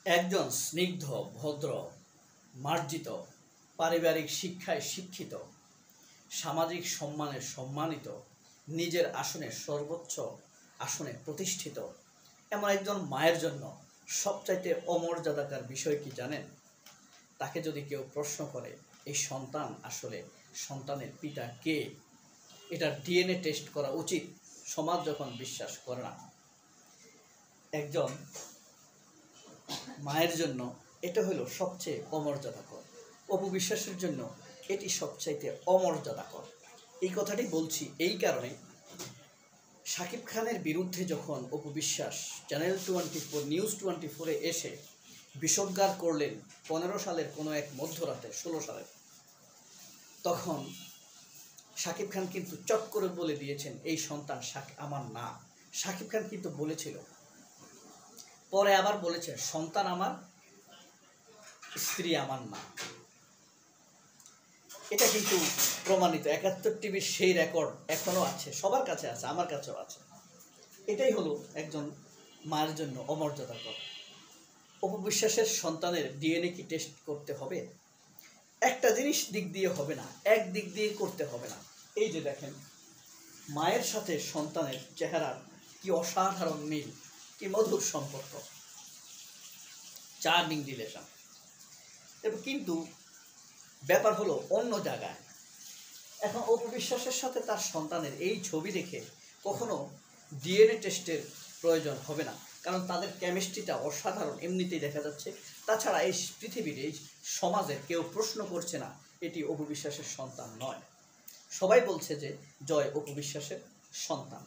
একজন স্নিগ্ধ, ভদ্র, মার্জিত, পারিবারিক শিক্ষায় শিক্ষিত, সামাজিক সম্মানে সম্মানিত, নিজের আসনে সর্বোচ্চ আসনে প্রতিষ্ঠিত এমন একজন মায়ের জন্য সবচাইতে অমর্যাদাকার বিষয় কি জানেন? তাকে যদি কেউ প্রশ্ন করে এই সন্তান আসলে সন্তানের পিতা কে, এটা ডিএনএ টেস্ট করা উচিত, সমাজ যখন বিশ্বাস করে না। একজন মায়ের জন্য এটা হলো সবচেয়ে অমর্যাদাকর, অপবিশ্বাসের জন্য এটি সবচাইতে অমর্যাদাকর। এই কথাটি বলছি এই কারণে, শাকিব খানের বিরুদ্ধে যখন অপবিশ্বাস চ্যানেল 24 নিউজ 24-এ এসে বিষোদ্গার করলেন 15 সালের কোনো এক মধ্যরাতে, 16 সালের, তখন শাকিব খান কিন্তু চট করে বলে দিয়েছেন এই সন্তান আমার না। শাকিব খান কিন্তু বলেছিল, পরে আবার বলেছে সন্তান আমার, স্ত্রী আমার না। এটা কিন্তু প্রমাণিত, 71 টিভির সেই রেকর্ড এখনো আছে, সবার কাছে আছে, আমার কাছেও আছে। এটাই হলো একজন মায়ের জন্য অমর্যাদাকর। অপবিশ্বাসের সন্তানের ডিএনএ কি টেস্ট করতে হবে? একটা জিনিস দিক দিয়ে হবে না, এক দিক দিয়ে করতে হবে না। এই যে দেখেন, মায়ের সাথে সন্তানের চেহারার কি অসাধারণ মিল, কি মধুর সম্পর্ক, চার্মিং রিলেশন। কিন্তু ব্যাপার হলো অন্য জায়গায়। এখন অপবিশ্বাসের সাথে তার সন্তানের এই ছবি দেখে কখনো ডিএনএ টেস্টের প্রয়োজন হবে না, কারণ তাদের কেমিস্ট্রিটা অসাধারণ এমনিতেই দেখা যাচ্ছে। তাছাড়া এই পৃথিবীর, এই সমাজের কেউ প্রশ্ন করছে না এটি অপবিশ্বাসের সন্তান নয়। সবাই বলছে যে জয় অপবিশ্বাসের সন্তান,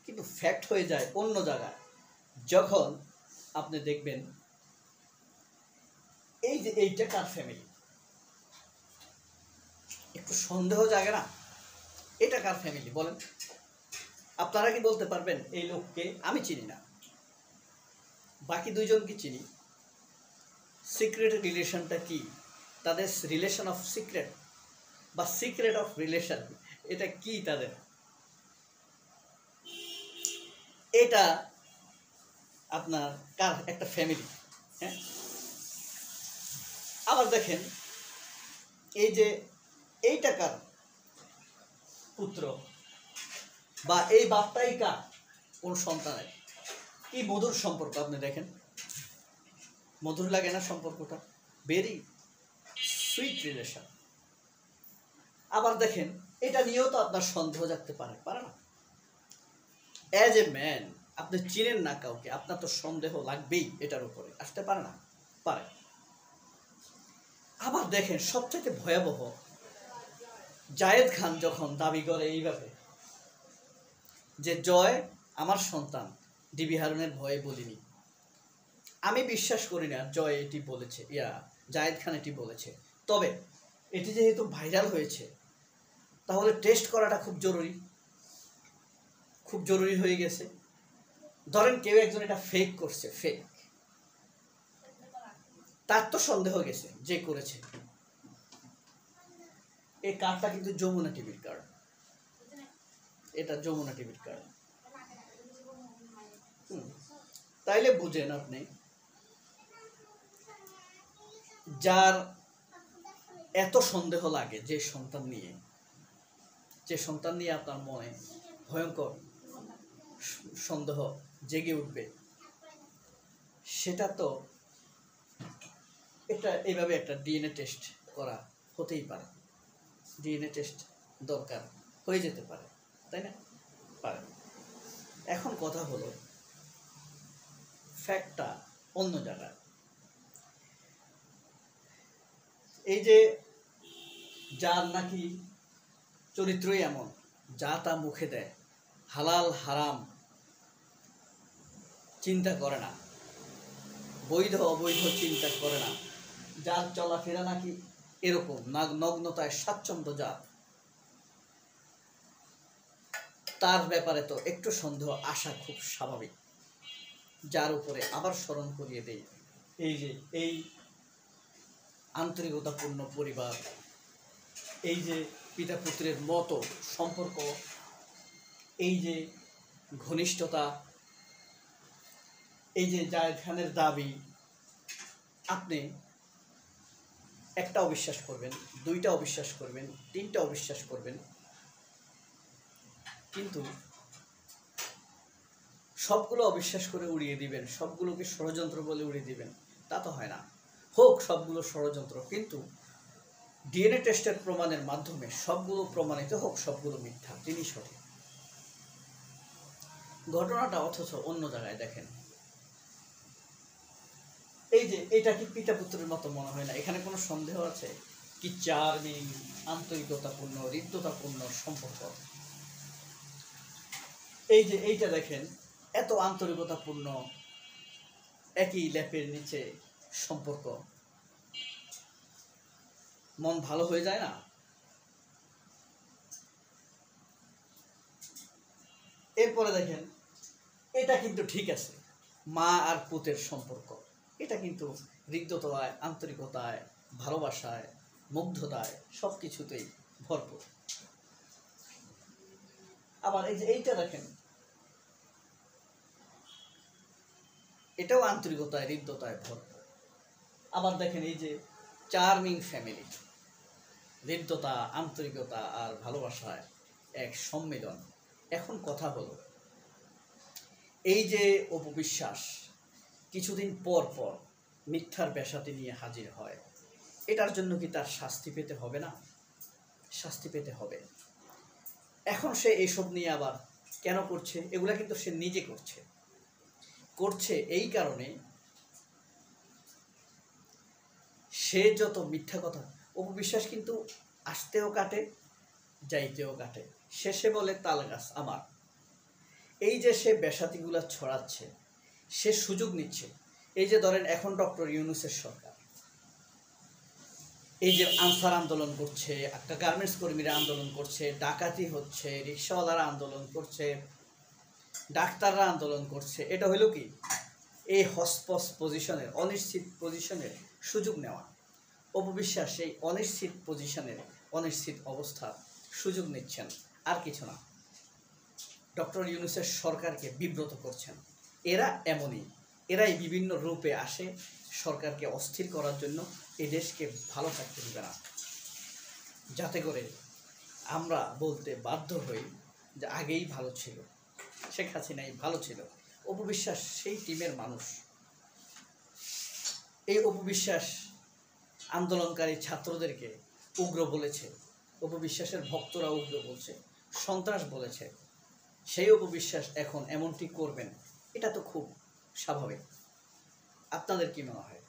কিন্তু ফ্যাক্ট হয়ে যায় অন্য জায়গায়। যখন আপনি দেখবেন এই যে এইটা কার ফ্যামিলি, একটু সন্দেহ জাগে না? এটা কার ফ্যামিলি বলেন? আপনারা কি বলতে পারবেন এই লোককে? আমি চিনি না, বাকি দুইজনকে চিনি। সিক্রেট রিলেশনটা কি? তাদের রিলেশন অফ সিক্রেট বা সিক্রেট অফ রিলেশন, এটা কি তাদের? এটা আপনার কার একটা ফ্যামিলি। হ্যাঁ, আবার দেখেন এই যে এইটা কার পুত্র, বা এই বাপটাই কার, কোন সন্তানের? কি মধুর সম্পর্ক আপনি দেখেন, মধুর লাগে না সম্পর্কটা? Very sweet relation. আবার দেখেন এটা নিয়েও তো আপনার সন্দেহ জাগতে পারে না? অ্যাজ এ ম্যান আপনি চিনেন না কাউকে, আপনার তো সন্দেহ লাগবেই, এটার উপরে আসতে পারে না? পারে। আবার দেখেন সবথেকে ভয়াবহ, জায়েদ খান যখন দাবি করে এইভাবে যে জয় আমার সন্তান, ডিবি হারুনের ভয়ে বলিনি। আমি বিশ্বাস করি না জয় এটি বলেছে, জায়েদ খান এটি বলেছে। তবে এটি যেহেতু ভাইরাল হয়েছে, তাহলে টেস্ট করাটা খুব জরুরি হয়ে গেছে। ধরেন কেউ একজন এটা ফেক করছে, ফেক, তার তো সন্দেহ গেছে যে করেছে। এই কার্ডটা কিন্তু যমুনা টিভির কার্ড, এটা যমুনা টিভির কার্ড। তাইলে বুঝেন আপনি, যার এত সন্দেহ লাগে যে সন্তান নিয়ে আপনার মনে ভয়ঙ্কর সন্দেহ জেগে উঠবে, সেটা তো এটা এইভাবে একটা ডিএনএ টেস্ট করা হতেই পারে। ডিএনএ টেস্ট দরকার হয়ে যেতে পারে, তাই না? পারে। এখন কথা হলো ফ্যাক্টটা অন্য জায়গায়। এই যে যার নাকি চরিত্রই এমন, যা তা মুখে দেয়, হালাল হারাম চিন্তা করে না, বৈধ অবৈধ চিন্তা করে না, যার চলাফেরা নাকি এরকম, নগ্নতায় স্বাচ্ছন্দ্য, তার ব্যাপারে তো একটু সন্দেহ আসা খুব স্বাভাবিক। যার উপরে আবার স্মরণ করিয়ে দেই এই যে এই আন্তরিকতাপূর্ণ পরিবার, এই যে পিতা পুত্রের মতো সম্পর্ক, এই যে ঘনিষ্ঠতা, এই যে জায়েদ খানের দাবি, আপনি একটা অবিশ্বাস করবেন, দুইটা অবিশ্বাস করবেন, তিনটা অবিশ্বাস করবেন, কিন্তু সবগুলো অবিশ্বাস করে উড়িয়ে দিবেন, সবগুলোকে ষড়যন্ত্র বলে উড়িয়ে দিবেন, তা তো হয় না। হোক সবগুলো ষড়যন্ত্র, কিন্তু ডিএনএ টেস্টের প্রমাণের মাধ্যমে সবগুলো প্রমাণিত হোক সবগুলো মিথ্যা, তিনি সঠিক। ঘটনাটা অথচ অন্য জায়গায় দেখেন। এই যে এটা কি পিতা পুত্রের মতো মনে হয় না? এখানে কোনো সন্দেহ আছে? কি চার্মিং, আন্তরিকতাপূর্ণ, হৃদ্যতাপূর্ণ সম্পর্ক। এই যে এইটা দেখেন, এত আন্তরিকতাপূর্ণ একই ল্যাপের নিচে সম্পর্ক, মন ভালো হয়ে যায় না? এরপরে দেখেন, এটা কিন্তু ঠিক আছে, মা আর পুতের সম্পর্ক, এটা কিন্তু হৃদ্যতায়, আন্তরিকতায়, ভালোবাসায়, মুগ্ধতায়, সব কিছুতেই ভরপুর। আবার এই যে এইটা দেখেন, এটাও আন্তরিকতায়, হৃদ্যতায় ভরপুর। আবার দেখেন এই যে চার্মিং ফ্যামিলি, হৃদ্যতা, আন্তরিকতা আর ভালোবাসায় এক সম্মিলন। এখন কথা হলো, এই যে অপবিশ্বাস কিছুদিন পর পর মিথ্যার বেশাতি নিয়ে হাজির হয়, এটার জন্য কি তার শাস্তি পেতে হবে না? শাস্তি পেতে হবে। এখন সে এইসব নিয়ে আবার কেন করছে? এগুলা কিন্তু সে নিজে করছে এই কারণে, সে যত মিথ্যা কথা, অপবিশ্বাস কিন্তু আসতেও কাটে, যাইতেও কাটে, শেষে বলে তাল গাছ আমার। এই যে সে বেসাতিগুলা ছড়াচ্ছে, সে সুযোগ নিচ্ছে। এই যে ধরেন এখন ডক্টর ইউনূসের সরকার, এই যে আনসার আন্দোলন করছে, একটা গার্মেন্টস কর্মীরা আন্দোলন করছে, ডাকাতি হচ্ছে, রিক্সাওয়ালারা আন্দোলন করছে, ডাক্তাররা আন্দোলন করছে, এটা হলো কি এই হসপস পজিশনের, অনিশ্চিত পজিশনের সুযোগ নেওয়া। অপবিশ্বাস সেই অনিশ্চিত পজিশনের, অনিশ্চিত অবস্থার সুযোগ নিচ্ছেন, আর কিছু না। ডক্টর ইউনূসের সরকারকে বিব্রত করছেন। এরা এমনই, এরাই বিভিন্ন রূপে আসে সরকারকে অস্থির করার জন্য, এই দেশকে ভালো থাকতে দিবে না, যাতে করে আমরা বলতে বাধ্য হই যে আগেই ভালো ছিল, শেখ হাসিনাই ভালো ছিল। অপবিশ্বাস সেই টিমের মানুষ। এই অপবিশ্বাস আন্দোলনকারী ছাত্রদেরকে উগ্র বলেছে, অপবিশ্বাসের ভক্তরা উগ্র বলছে, সন্ত্রাস বলেছে। সেই অপবিশ্বাস এখন এমনটি করবেন, এটা তো খুব স্বাভাবিক। আপনাদের কি মনে হয়?